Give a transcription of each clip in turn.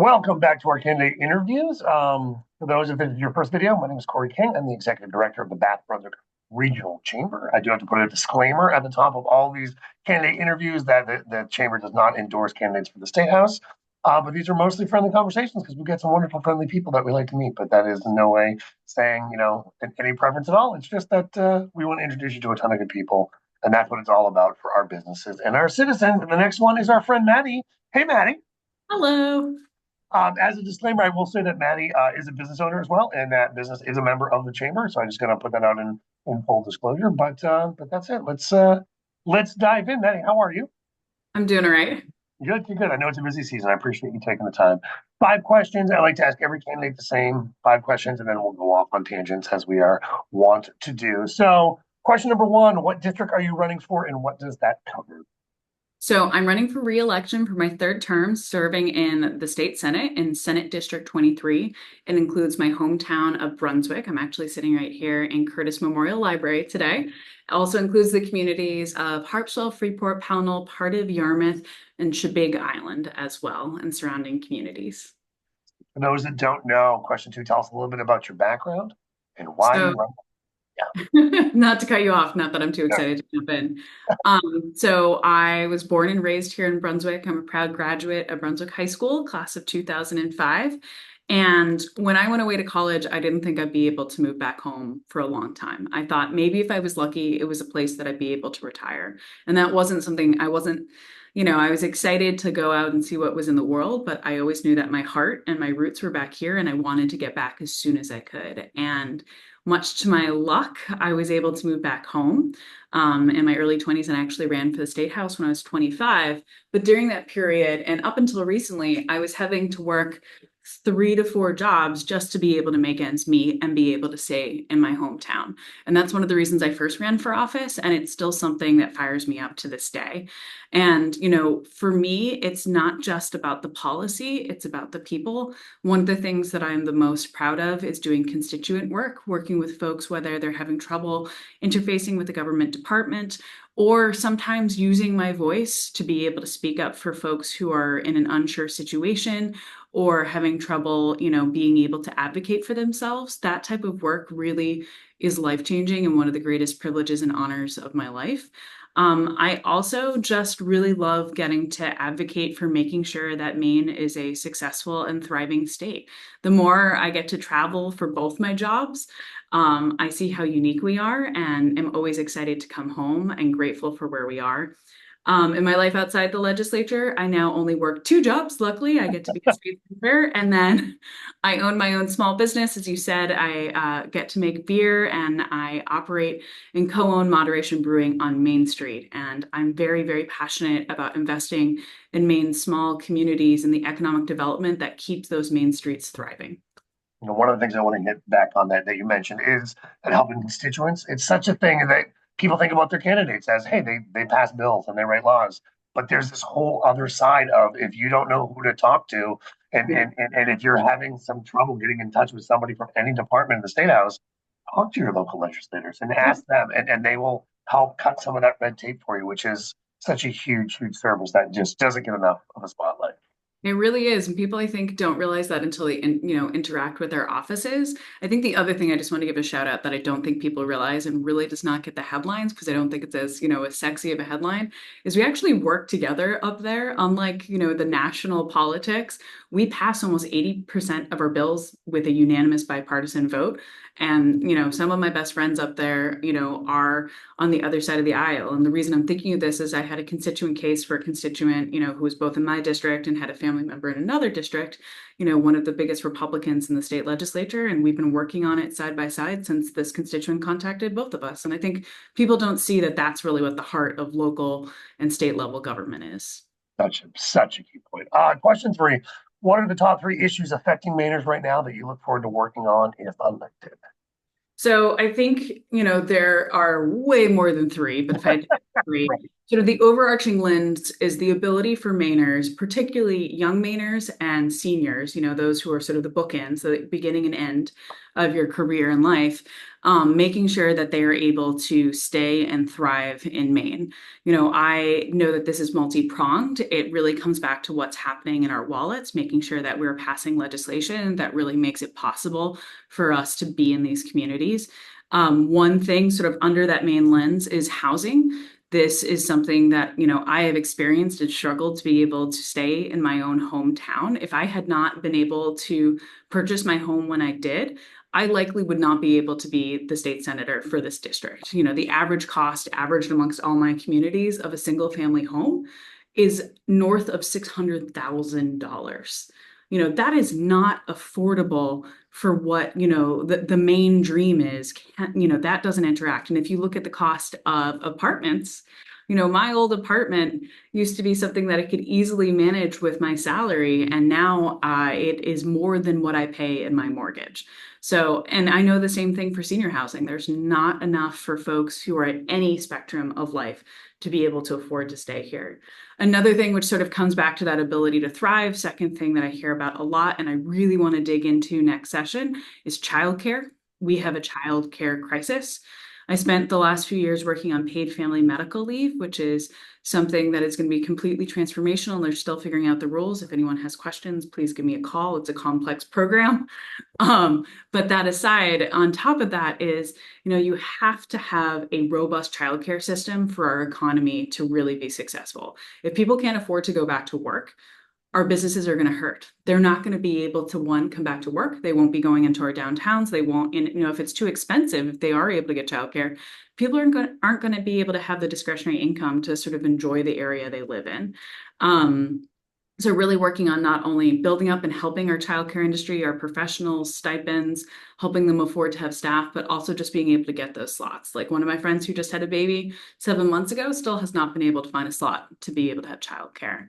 Welcome back to our candidate interviews. For those if this is your first video, my name is Cory King. I'm the executive director of the Bath-Brunswick Regional Chamber. I do have to put a disclaimer at the top of all these candidate interviews that the chamber does not endorse candidates for the Statehouse. But these are mostly friendly conversations because we've got some wonderful, friendly people that we like to meet. But that is in no way saying, any preference at all. It's just that we want to introduce you to a ton of good people. And that's what it's all about for our businesses and our citizens. And the next one is our friend Mattie. Hey, Mattie. Hello. As a disclaimer, I will say that Mattie is a business owner as well, and that business is a member of the chamber. So I'm just going to put that out in full disclosure. But that's it. Let's dive in. Mattie, how are you? I'm doing all right. Good, good. I know it's a busy season. I appreciate you taking the time. 5 questions. I like to ask every candidate the same 5 questions, and then we'll go off on tangents as we are wont to do. So, question number one: what district are you running for, and what does that cover? So I'm running for re-election for my third term, serving in the state Senate in Senate District 23. It includes my hometown of Brunswick. I'm actually sitting right here in Curtis Memorial Library today. It also includes the communities of Harpswell, Freeport, Pownal, part of Yarmouth and Chebeague Island as well, and surrounding communities. For those that don't know, question two: tell us a little bit about your background and why you So run. not to cut you off, not that I'm too Yeah. excited to jump in. So I was born and raised here in Brunswick. I'm a proud graduate of Brunswick High School, class of 2005. And when I went away to college, I didn't think I'd be able to move back home for a long time. I thought maybe if I was lucky, it was a place that I'd be able to retire. And that wasn't something I wasn't, I was excited to go out and see what was in the world, but I always knew that my heart and my roots were back here and I wanted to get back as soon as I could. And much to my luck, I was able to move back home in my early 20s and I actually ran for the Statehouse when I was 25. But during that period and up until recently, I was having to work 3 to 4 jobs just to be able to make ends meet and be able to stay in my hometown. And that's one of the reasons I first ran for office. And it's still something that fires me up to this day. And, for me, it's not just about the policy, it's about the people. One of the things that I'm the most proud of is doing constituent work, working with folks, whether they're having trouble interfacing with the government department, or sometimes using my voice to be able to speak up for folks who are in an unsure situation or having trouble, being able to advocate for themselves. That type of work really is life-changing and one of the greatest privileges and honors of my life. I also just really love getting to advocate for making sure that Maine is a successful and thriving state. The more I get to travel for both my jobs, I see how unique we are and am always excited to come home and grateful for where we are. In my life outside the legislature, I now only work 2 jobs. Luckily, I get to be a street sweeper, and then I own my own small business. As you said, I get to make beer, and I operate and co-own Moderation Brewing on Main Street. And I'm very, very passionate about investing in Maine's small communities and the economic development that keeps those main streets thriving. One of the things I want to hit back on that you mentioned is that helping constituents. It's such a thing that people think about their candidates as, hey, they pass bills and they write laws. But there's this whole other side of if you don't know who to talk to, Yeah. and if you're having some trouble getting in touch with somebody from any department in the state house, talk to your local legislators and ask them, and they will help cut some of that red tape for you, which is such a huge, huge service that just doesn't get enough of a spotlight. It really is. And people, I think, don't realize that until they, interact with their offices. I think the other thing I just want to give a shout out that I don't think people realize and really does not get the headlines because I don't think it's as sexy of a headline is we actually work together up there. Unlike, the national politics, we pass almost 80% of our bills with a unanimous bipartisan vote. And, some of my best friends up there, are on the other side of the aisle. And the reason I'm thinking of this is I had a constituent case for a constituent, who was both in my district and had a family member in another district, one of the biggest Republicans in the state legislature. And we've been working on it side by side since this constituent contacted both of us. And I think people don't see that that's really what the heart of local and state level government is. Such a key point. Question three. What are the top 3 issues affecting Mainers right now that you look forward to working on if elected? So I think, there are way more than three, but if I had to pick three, Right. sort of the overarching lens is the ability for Mainers, particularly young Mainers and seniors, those who are sort of the bookends, the beginning and end of your career in life, making sure that they are able to stay and thrive in Maine. I know that this is multi-pronged. It really comes back to what's happening in our wallets, making sure that we're passing legislation that really makes it possible for us to be in these communities. One thing sort of under that main lens is housing. This is something that, I have experienced and struggled to be able to stay in my own hometown. If I had not been able to purchase my home when I did, I likely would not be able to be the state senator for this district. The average cost averaged amongst all my communities of a single family home is north of $600,000. That is not affordable for what, the main dream is. That doesn't interact. And if you look at the cost of apartments, my old apartment used to be something that I could easily manage with my salary, and now it is more than what I pay in my mortgage. So, and I know the same thing for senior housing. There's not enough for folks who are at any spectrum of life to be able to afford to stay here. Another thing which sort of comes back to that ability to thrive, second thing that I hear about a lot and I really want to dig into next session is childcare. We have a childcare crisis. I spent the last few years working on paid family medical leave, which is something that is going to be completely transformational, and they're still figuring out the rules. If anyone has questions, please give me a call. It's a complex program. But that aside, on top of that is, you have to have a robust childcare system for our economy to really be successful. If people can't afford to go back to work, our businesses are going to hurt. They're not going to be able to, one, come back to work. They won't be going into our downtowns. They won't, if it's too expensive, if they are able to get childcare, people aren't going to be able to have the discretionary income to sort of enjoy the area they live in. So really working on not only building up and helping our childcare industry, our professionals, stipends, helping them afford to have staff, but also just being able to get those slots. Like one of my friends who just had a baby 7 months ago still has not been able to find a slot to be able to have childcare.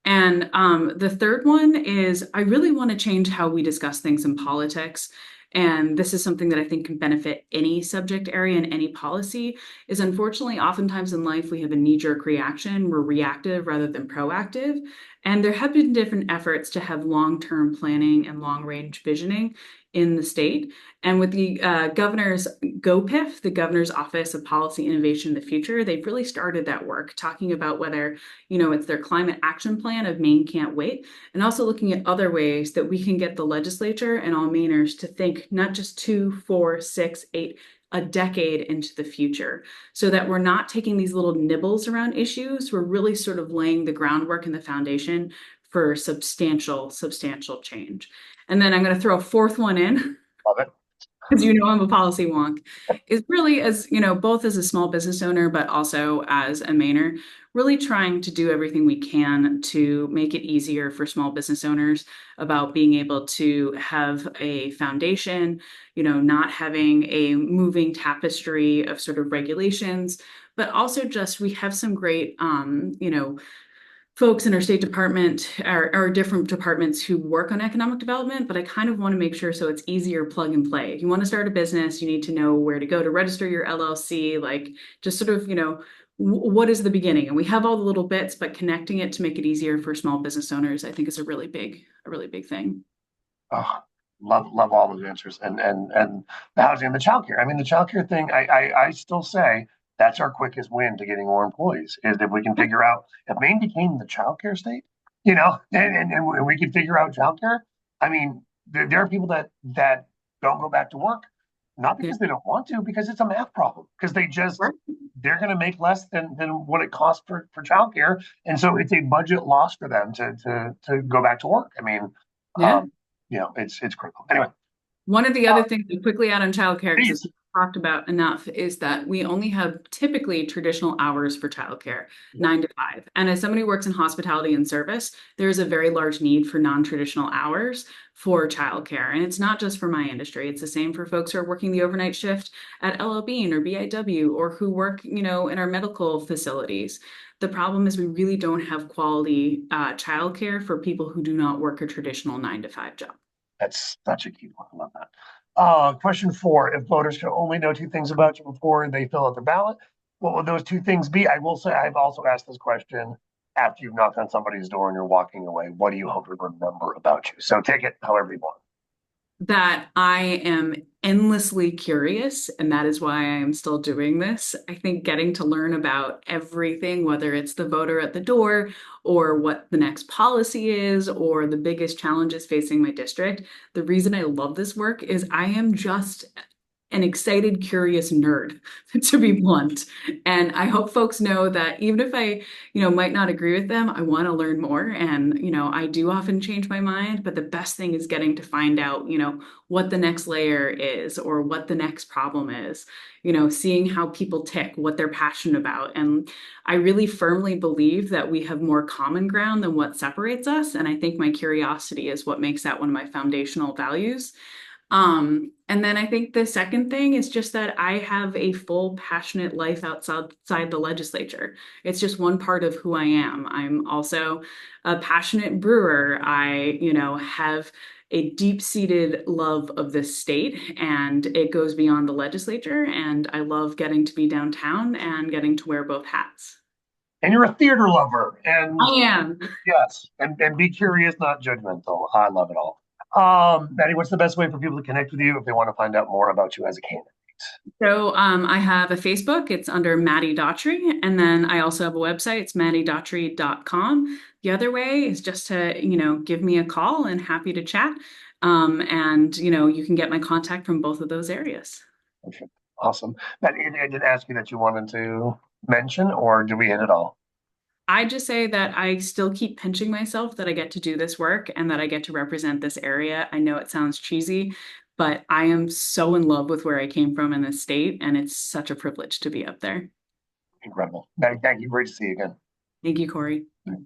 And the third one is I really want to change how we discuss things in politics. And this is something that I think can benefit any subject area and any policy, is unfortunately, oftentimes in life, we have a knee-jerk reaction. We're reactive rather than proactive. And there have been different efforts to have long-term planning and long-range visioning in the state. And with the governor's GOPIF, the Governor's Office of Policy Innovation in the Future, they've really started that work, talking about whether, it's their climate action plan of Maine Can't Wait, and also looking at other ways that we can get the legislature and all Mainers to think not just 2, 4, 6, 8, a decade into the future, so that we're not taking these little nibbles around issues. We're really sort of laying the groundwork and the foundation for substantial change. And then I'm going to throw a fourth one in, Love it. because I'm a policy wonk, is really, as both as a small business owner, but also as a Mainer, really trying to do everything we can to make it easier for small business owners about being able to have a foundation, not having a moving tapestry of sort of regulations, but also just we have some great, folks in our state department or different departments who work on economic development, but I kind of want to make sure so it's easier plug and play. If you want to start a business, you need to know where to go to register your LLC, like just sort of, what is the beginning? And we have all the little bits, but connecting it to make it easier for small business owners, I think is a really big thing. Oh, love all those answers and the housing and the childcare. I mean, the childcare thing, I still say that's our quickest win to getting more employees is if we can figure out if Maine became the childcare state, and we can figure out childcare. I mean, there are people that don't go back to work, not because they don't want to, because it's a math problem, because they're going to make less than what it costs for childcare, and so it's a budget loss for them to go back to work. I mean, Yeah. it's critical. Anyway, One of the other things to quickly add on childcare, because please. it's talked about enough, is that we only have typically traditional hours for childcare, 9 to 5. And as somebody who works in hospitality and service, there is a very large need for non-traditional hours for childcare. And it's not just for my industry. It's the same for folks who are working the overnight shift at LL Bean or BIW, or who work, in our medical facilities. The problem is we really don't have quality childcare for people who do not work a traditional 9 to 5 job. That's such a key point. I love that. Question 4: if voters can only know 2 things about you before they fill out their ballot, what would those 2 things be? I will say I've also asked this question after you've knocked on somebody's door and you're walking away. What do you hope to remember about you? So take it however you want. That I am endlessly curious, and that is why I am still doing this. I think getting to learn about everything, whether it's the voter at the door or what the next policy is or the biggest challenges facing my district, the reason I love this work is I am just an excited, curious nerd, to be blunt. And I hope folks know that even if I, might not agree with them, I want to learn more. And, I do often change my mind, but the best thing is getting to find out, what the next layer is or what the next problem is, seeing how people tick, what they're passionate about. And I really firmly believe that we have more common ground than what separates us. And I think my curiosity is what makes that one of my foundational values. And then I think the second thing is just that I have a full passionate life outside the legislature. It's just one part of who I am. I'm also a passionate brewer. I, have a deep-seated love of this state, and it goes beyond the legislature. And I love getting to be downtown and getting to wear both hats. And you're a theater lover, and I am. yes, and be curious, not judgmental. I love it all. Mattie, what's the best way for people to connect with you if they want to find out more about you as a candidate? So I have a Facebook, it's under Mattie Daughtry, and then I also have a website, it's mattiedaughtry.com. The other way is just to, give me a call and happy to chat. And you can get my contact from both of those areas. Okay. Awesome. Mattie, I did ask you that you wanted to mention, or did we hit it all? I just say that I still keep pinching myself that I get to do this work and that I get to represent this area. I know it sounds cheesy, but I am so in love with where I came from in this state, and it's such a privilege to be up there. Incredible. Mattie, thank you. Great to see you again. Thank you, Cory.